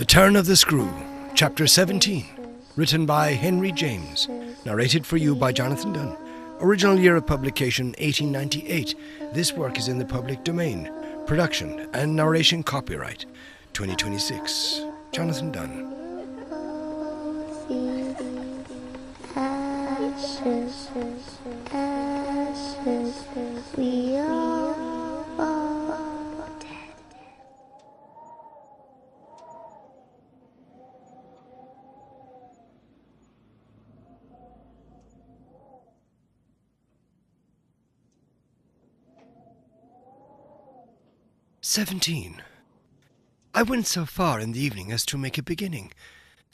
Turn of the Screw, Chapter 17, written by Henry James, narrated for you by Jonathan Dunne. Original year of publication 1898. This work is in the public domain. Production and narration copyright 2026. Jonathan Dunne. Ashes, ashes, we are dead. 17. I went so far in the evening as to make a beginning.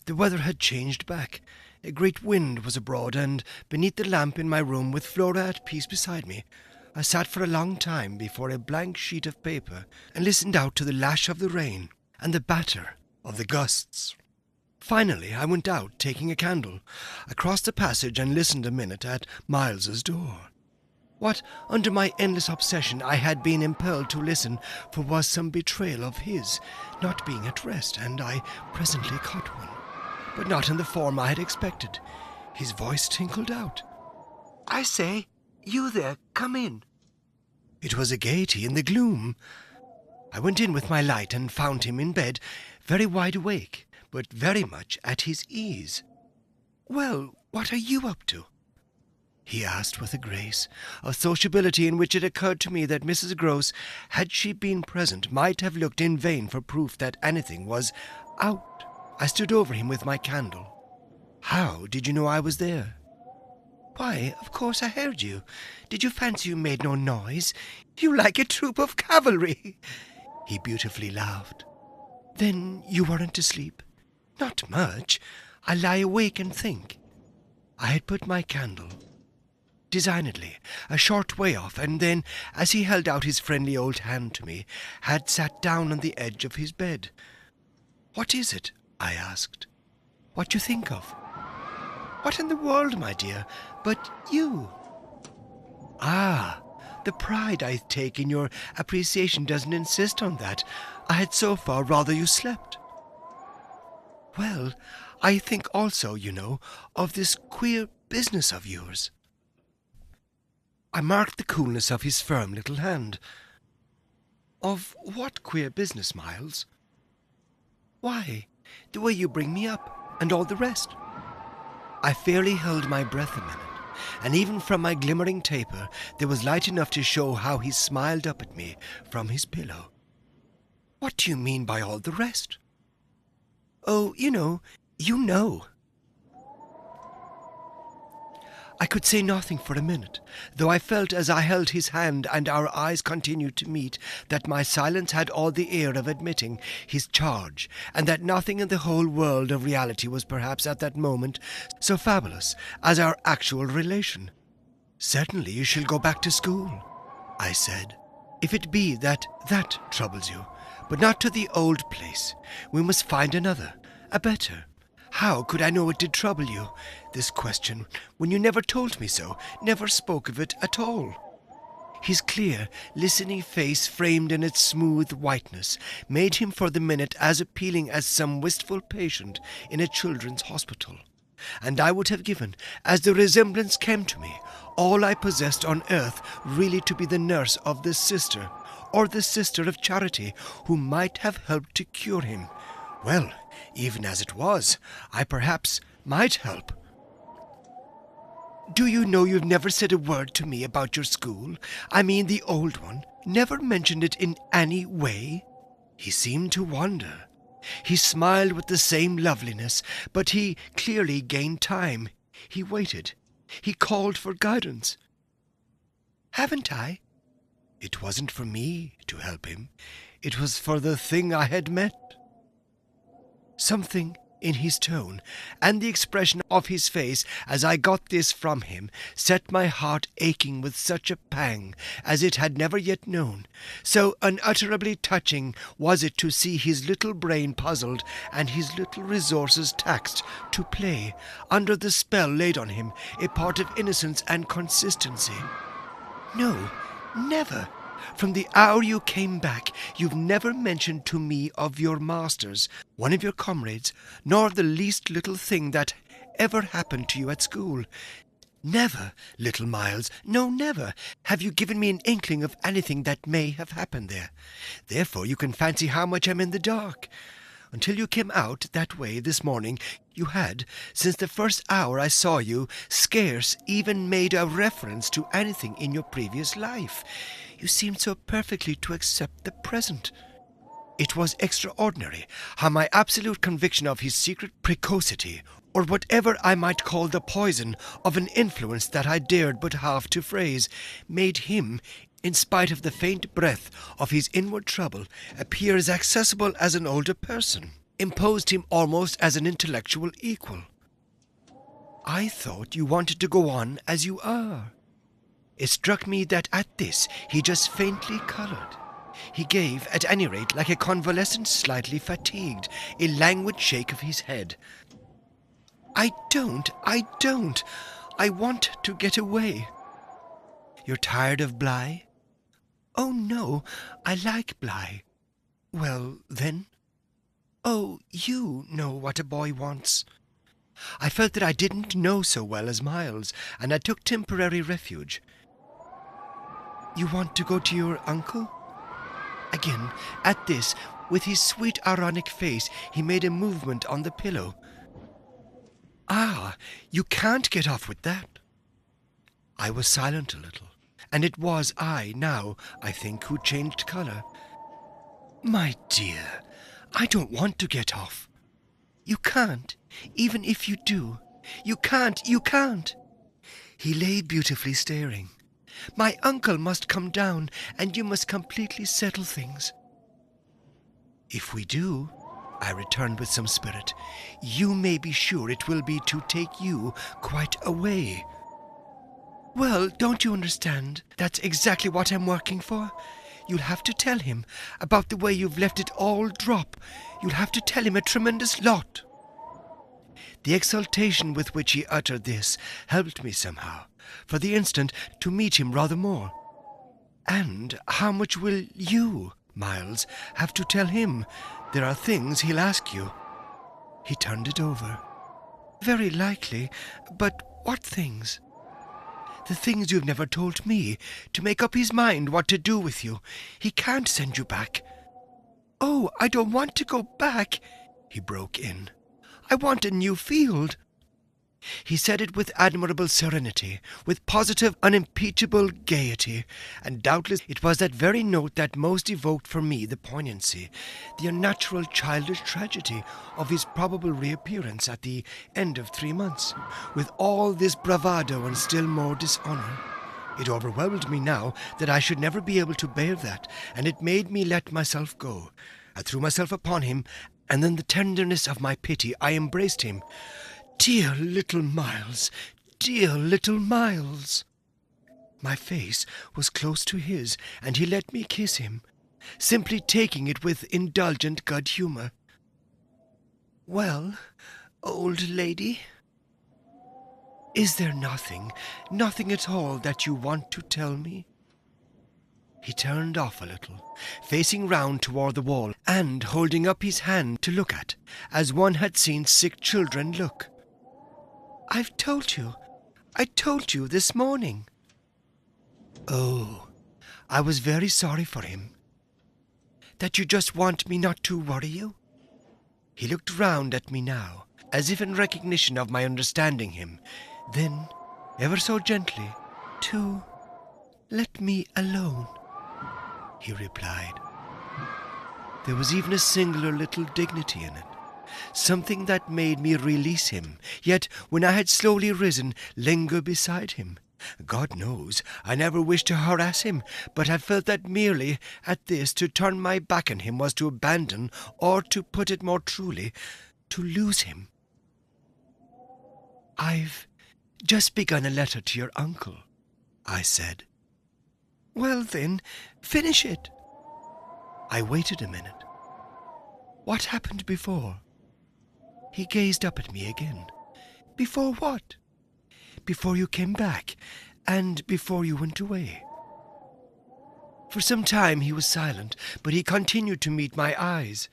The weather had changed back. A great wind was abroad, and beneath the lamp in my room, with Flora at peace beside me, I sat for a long time before a blank sheet of paper and listened out to the lash of the rain and the batter of the gusts. Finally, I went out, taking a candle, across the passage and listened a minute at Miles's door. What, under my endless obsession, I had been impelled to listen for was some betrayal of his not being at rest, and I presently caught one, but not in the form I had expected. His voice tinkled out. "I say, you there, come in." It was a gaiety in the gloom. I went in with my light and found him in bed, very wide awake, but very much at his ease. "Well, what are you up to?" he asked with a grace of sociability in which it occurred to me that Mrs. Grose, had she been present, might have looked in vain for proof that anything was out. I stood over him with my candle. "How did you know I was there?" "Why, of course I heard you. Did you fancy you made no noise? You like a troop of cavalry." He beautifully laughed. "Then you weren't asleep?" "Not much. I lie awake and think." I had put my candle designedly a short way off, and then, as he held out his friendly old hand to me, had sat down on the edge of his bed. "What is it?" I asked. "What you think of?" "What in the world, my dear, but you?" "Ah, the pride I take in your appreciation doesn't insist on that. I had so far rather you slept." "Well, I think also, you know, of this queer business of yours." I marked the coolness of his firm little hand. "Of what queer business, Miles?" "Why, the way you bring me up, and all the rest." I fairly held my breath a minute, and even from my glimmering taper there was light enough to show how he smiled up at me from his pillow. "What do you mean by all the rest?" "Oh, you know. I could say nothing for a minute, though I felt as I held his hand and our eyes continued to meet that my silence had all the air of admitting his charge, and that nothing in the whole world of reality was perhaps at that moment so fabulous as our actual relation. "Certainly you shall go back to school," I said, "if it be that troubles you, but not to the old place. We must find another, a better. How could I know it did trouble you, this question, when you never told me so, never spoke of it at all?" His clear, listening face, framed in its smooth whiteness, made him for the minute as appealing as some wistful patient in a children's hospital, and I would have given, as the resemblance came to me, all I possessed on earth really to be the nurse of this sister, or the sister of charity, who might have helped to cure him. Well, even as it was, I perhaps might help. "Do you know you've never said a word to me about your school? I mean the old one. Never mentioned it in any way?" He seemed to wonder. He smiled with the same loveliness, but he clearly gained time. He waited. He called for guidance. "Haven't I?" It wasn't for me to help him. It was for the thing I had met. Something in his tone, and the expression of his face as I got this from him, set my heart aching with such a pang as it had never yet known. So unutterably touching was it to see his little brain puzzled and his little resources taxed to play, under the spell laid on him, a part of innocence and consistency. "No, never. From the hour you came back, you've never mentioned to me of your masters, one of your comrades, nor the least little thing that ever happened to you at school. Never, little Miles, no, never, have you given me an inkling of anything that may have happened there. Therefore you can fancy how much I'm in the dark. Until you came out that way this morning, you had, since the first hour I saw you, scarce even made a reference to anything in your previous life. You seemed so perfectly to accept the present. It was extraordinary how my absolute conviction of his secret precocity, or whatever I might call the poison of an influence that I dared but half to phrase, made him, in spite of the faint breath of his inward trouble, appear as accessible as an older person, imposed him almost as an intellectual equal. I thought you wanted to go on as you are. It struck me that at this he just faintly coloured. He gave, at any rate, like a convalescent slightly fatigued, a languid shake of his head. I don't. I want to get away. You're tired of Bly? Oh, no, I like Bly. Well, then? Oh, you know what a boy wants. I felt that I didn't know so well as Miles, and I took temporary refuge. You want to go to your uncle? Again, at this, with his sweet ironic face, he made a movement on the pillow. Ah, you can't get off with that. I was silent a little, and it was I now, I think, who changed colour. My dear, I don't want to get off. You can't, even if you do. You can't. He lay beautifully staring. My uncle must come down, and you must completely settle things. If we do, I returned with some spirit, you may be sure it will be to take you quite away. Well, don't you understand? That's exactly what I'm working for. You'll have to tell him about the way you've let it all drop. You'll have to tell him a tremendous lot. The exultation with which he uttered this helped me somehow, for the instant, to meet him rather more. And how much will you, Miles, have to tell him? There are things he'll ask you. He turned it over. Very likely, but what things? The things you've never told me, to make up his mind what to do with you. He can't send you back. Oh, I don't want to go back, he broke in. I want a new field. He said it with admirable serenity, with positive, unimpeachable gaiety, and doubtless it was that very note that most evoked for me the poignancy, the unnatural childish tragedy of his probable reappearance at the end of 3 months, with all this bravado and still more dishonour. It overwhelmed me now that I should never be able to bear that, and it made me let myself go. I threw myself upon him, and in the tenderness of my pity I embraced him. Dear little Miles, dear little Miles. My face was close to his, and he let me kiss him, simply taking it with indulgent good humour. Well, old lady, is there nothing at all that you want to tell me? He turned off a little, facing round toward the wall, and holding up his hand to look at, as one had seen sick children look. I told you this morning. Oh, I was very sorry for him. That you just want me not to worry you? He looked round at me now, as if in recognition of my understanding him. Then, ever so gently, to let me alone, he replied. There was even a singular little dignity in it, something that made me release him, yet, when I had slowly risen, linger beside him. God knows, I never wished to harass him, but I felt that merely, at this, to turn my back on him was to abandon, or, to put it more truly, to lose him. I've just begun a letter to your uncle, I said. Well then, finish it. I waited a minute. What happened before? He gazed up at me again. Before what? Before you came back, and before you went away. For some time he was silent, but he continued to meet my eyes.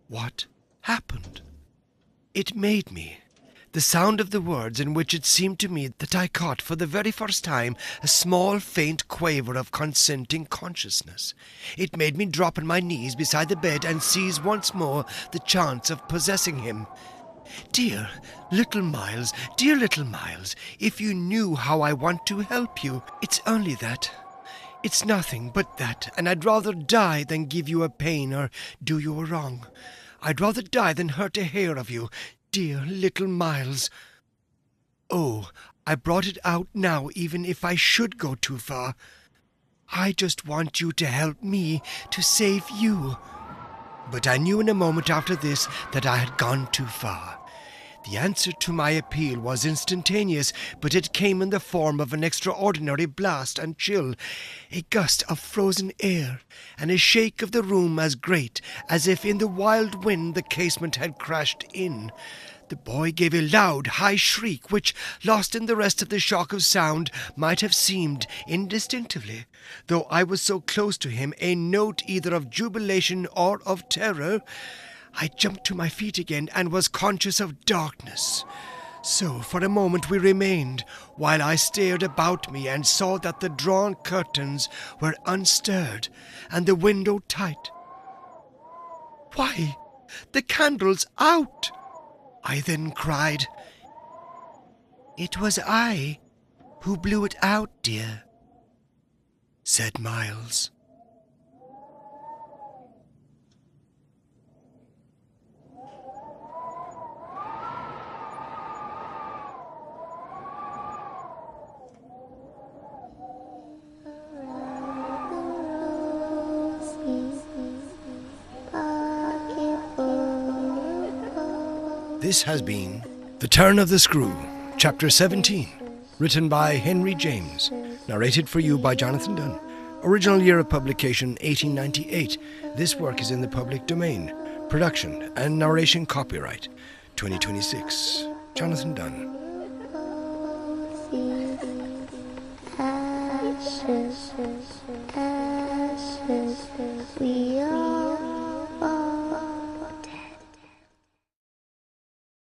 What happened? It made me. The sound of the words in which it seemed to me that I caught for the very first time a small faint quaver of consenting consciousness. It made me drop on my knees beside the bed and seize once more the chance of possessing him. Dear little Miles, if you knew how I want to help you. It's only that. It's nothing but that, and I'd rather die than give you a pain or do you a wrong. I'd rather die than hurt a hair of you, dear little Miles. Oh, I brought it out now even if I should go too far. I just want you to help me to save you. But I knew in a moment after this that I had gone too far. The answer to my appeal was instantaneous, but it came in the form of an extraordinary blast and chill, a gust of frozen air, and a shake of the room as great as if in the wild wind the casement had crashed in. The boy gave a loud, high shriek, which, lost in the rest of the shock of sound, might have seemed, indistinctively, though I was so close to him, a note either of jubilation or of terror. I jumped to my feet again and was conscious of darkness. So for a moment we remained, while I stared about me and saw that the drawn curtains were unstirred and the window tight. "Why, the candle's out!" I then cried. "It was I who blew it out, dear," said Miles. This has been The Turn of the Screw, Chapter 17, written by Henry James, narrated for you by Jonathan Dunne. Original year of publication 1898. This work is in the public domain. Production and narration copyright 2026. Jonathan Dunne.